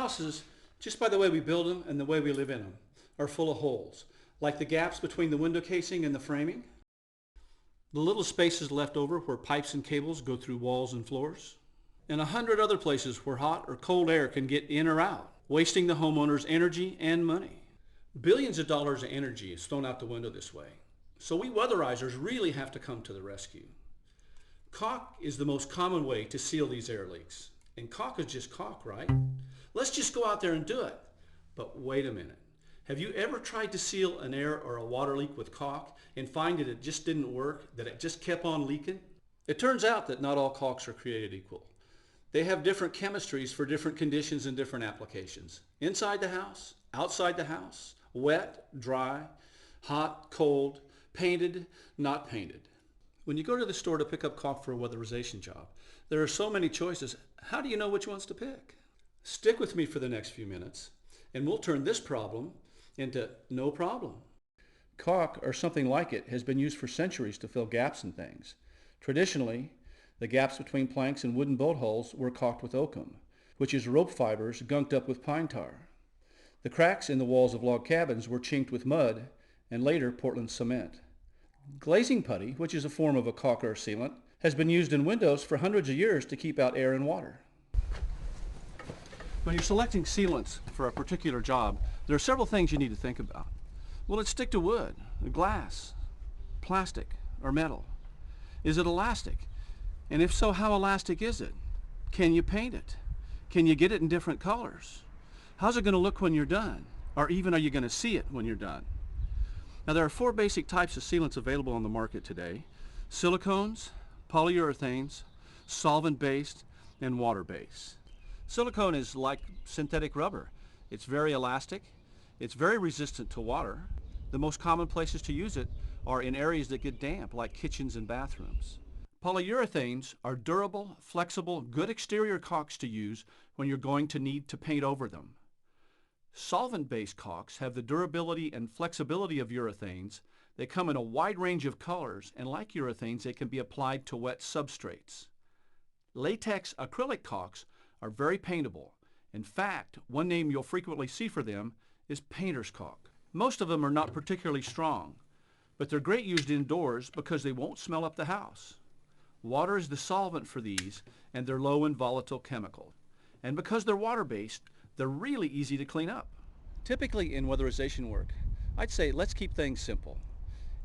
houses, just by the way we build them and the way we live in them, are full of holes, like the gaps between the window casing and the framing, the little spaces left over where pipes and cables go through walls and floors, and 100 other places where hot or cold air can get in or out, wasting the homeowner's energy and money. Billions of dollars of energy is thrown out the window this way, so we weatherizers really have to come to the rescue. Caulk is the most common way to seal these air leaks, and caulk is just caulk, right? Let's just go out there and do it. But wait a minute. Have you ever tried to seal an air or a water leak with caulk and find that it just didn't work, that it just kept on leaking? It turns out that not all caulks are created equal. They have different chemistries for different conditions and different applications. Inside the house, outside the house, wet, dry, hot, cold, painted, not painted. When you go to the store to pick up caulk for a weatherization job, there are so many choices. How do you know which ones to pick? Stick with me for the next few minutes, and we'll turn this problem into no problem. Caulk, or something like it, has been used for centuries to fill gaps in things. Traditionally, the gaps between planks and wooden bolt holes were caulked with oakum, which is rope fibers gunked up with pine tar. The cracks in the walls of log cabins were chinked with mud and later Portland cement. Glazing putty, which is a form of a caulk or sealant, has been used in windows for hundreds of years to keep out air and water. When you're selecting sealants for a particular job, there are several things you need to think about. Will it stick to wood, glass, plastic, or metal? Is it elastic? And if so, how elastic is it? Can you paint it? Can you get it in different colors? How's it going to look when you're done? Or even are you going to see it when you're done? Now there are 4 basic types of sealants available on the market today: silicones, polyurethanes, solvent-based, and water-based. Silicone is like synthetic rubber. It's very elastic. It's very resistant to water. The most common places to use it are in areas that get damp, like kitchens and bathrooms. Polyurethanes are durable, flexible, good exterior caulks to use when you're going to need to paint over them. Solvent-based caulks have the durability and flexibility of urethanes. They come in a wide range of colors, and like urethanes, they can be applied to wet substrates. Latex acrylic caulks are very paintable. In fact, one name you'll frequently see for them is painter's caulk. Most of them are not particularly strong, but they're great used indoors because they won't smell up the house. Water is the solvent for these, and they're low in volatile chemicals. And because they're water-based, they're really easy to clean up. Typically in weatherization work, I'd say let's keep things simple.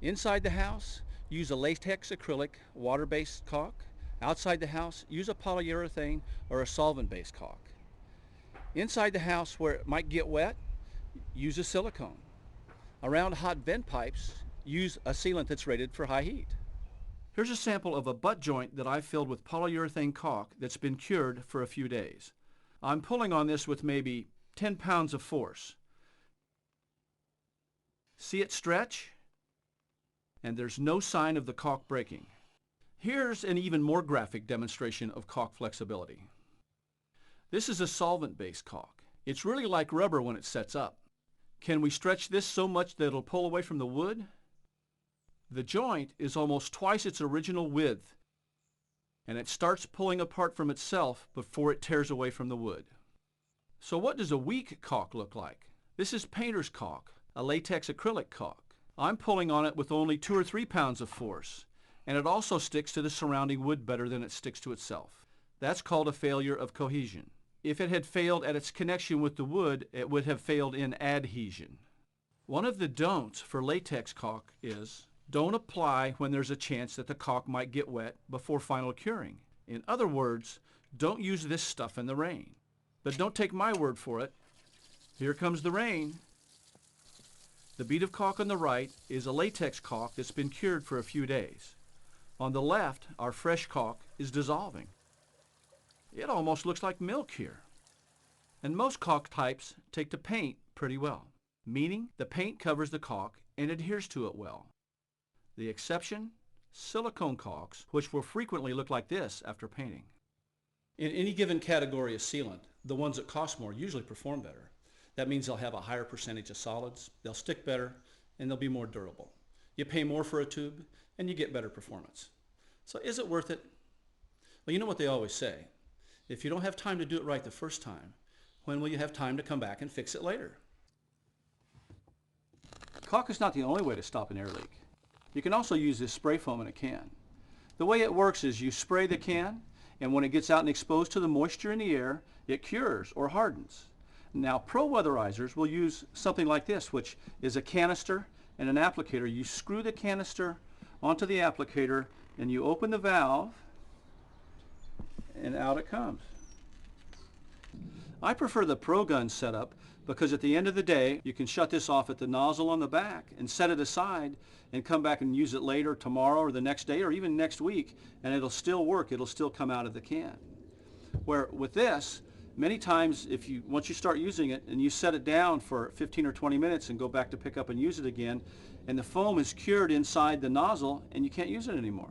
Inside the house, use a latex acrylic water-based caulk. Outside the house, use a polyurethane or a solvent-based caulk. Inside the house where it might get wet, use a silicone. Around hot vent pipes, use a sealant that's rated for high heat. Here's a sample of a butt joint that I filled with polyurethane caulk that's been cured for a few days. I'm pulling on this with maybe 10 pounds of force. See it stretch? And there's no sign of the caulk breaking. Here's an even more graphic demonstration of caulk flexibility. This is a solvent-based caulk. It's really like rubber when it sets up. Can we stretch this so much that it'll pull away from the wood? The joint is almost twice its original width, and it starts pulling apart from itself before it tears away from the wood. So what does a weak caulk look like? This is painter's caulk, a latex acrylic caulk. I'm pulling on it with only 2 or 3 pounds of force, and it also sticks to the surrounding wood better than it sticks to itself. That's called a failure of cohesion. If it had failed at its connection with the wood, it would have failed in adhesion. One of the don'ts for latex caulk is don't apply when there's a chance that the caulk might get wet before final curing. In other words, don't use this stuff in the rain. But don't take my word for it. Here comes the rain. The bead of caulk on the right is a latex caulk that's been cured for a few days. On the left, our fresh caulk is dissolving. It almost looks like milk here. And most caulk types take to paint pretty well, meaning the paint covers the caulk and adheres to it well. The exception, silicone caulks, which will frequently look like this after painting. In any given category of sealant, the ones that cost more usually perform better. That means they'll have a higher percentage of solids, they'll stick better, and they'll be more durable. You pay more for a tube, and you get better performance. So is it worth it? Well, you know what they always say. If you don't have time to do it right the first time, When will you have time to come back and fix it later? Caulk is not the only way to stop an air leak. You can also use this spray foam in a can. The way it works is you spray the can, and when it gets out and exposed to the moisture in the air, it cures or hardens. Now, pro weatherizers will use something like this, which is a canister and an applicator. You screw the canister onto the applicator and you open the valve and out it comes. I prefer the Pro Gun setup because at the end of the day you can shut this off at the nozzle on the back and set it aside and come back and use it later, tomorrow or the next day or even next week, and it'll still work. It'll still come out of the can. Where with this, many times once you start using it and you set it down for 15 or 20 minutes and go back to pick up and use it again, and the foam is cured inside the nozzle and you can't use it anymore.